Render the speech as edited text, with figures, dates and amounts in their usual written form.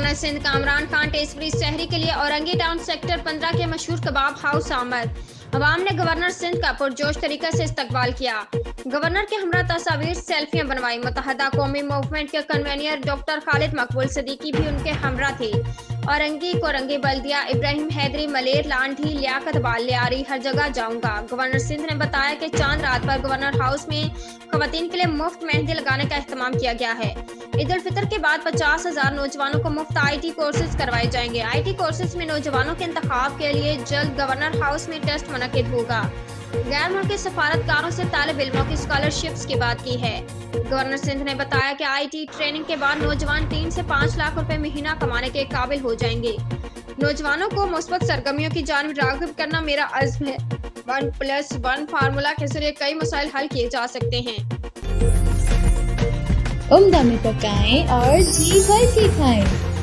Governor Sindh Kamran Khan टेसरी शहरी के लिए औरंगी टाउन सेक्टर 15 के मशहूर कबाब हाउस आमद। अवाम ने गवर्नर सिंध का पुरजोश तरीके से इस्तकबाल किया। गवर्नर के हमरा तस्वीर सेल्फियां बनवाई। मुत्तहदा कौमी मूवमेंट के कन्वीनर डॉक्टर खालिद मकबूल सिद्दीकी भी उनके हमरा थे। औरंगी कोरंगी बल्दिया इब्राहिम हैदरी मलेर लांठी लियाकत बालियारी हर जगह जाऊंगा। गवर्नर सिंध ने बताया कि चांद रात पर गवर्नर हाउस में खवातीन के लिए मुफ्त मेहंदी लगाने का एहतमाम किया गया है। ईद उल फितर के बाद 50,000 नौजवानों को मुफ्त IT कोर्सेज करवाए जाएंगे। IT कोर्सेज में नौजवानों के इंतखाब के लिए जल्द गवर्नर हाउस में टेस्ट मुनक्किद होगा। गैर मुल्की सफारतकारों से तालिब इल्मों की स्कॉलरशिप्स की बात की है। गवर्नर सिंध ने बताया कि IT ट्रेनिंग के बाद नौजवान 3 से 5 लाख रुपए महीना कमाने के काबिल हो जाएंगे। नौजवानों को मुस्बत सरगर्मियों की जानिब राग़िब करना मेरा अज़्म है। 1+1 फार्मूला के जरिए कई मसाइल हल किए जा सकते हैं। उम्दा में पकाएं और जी भर के खाएं।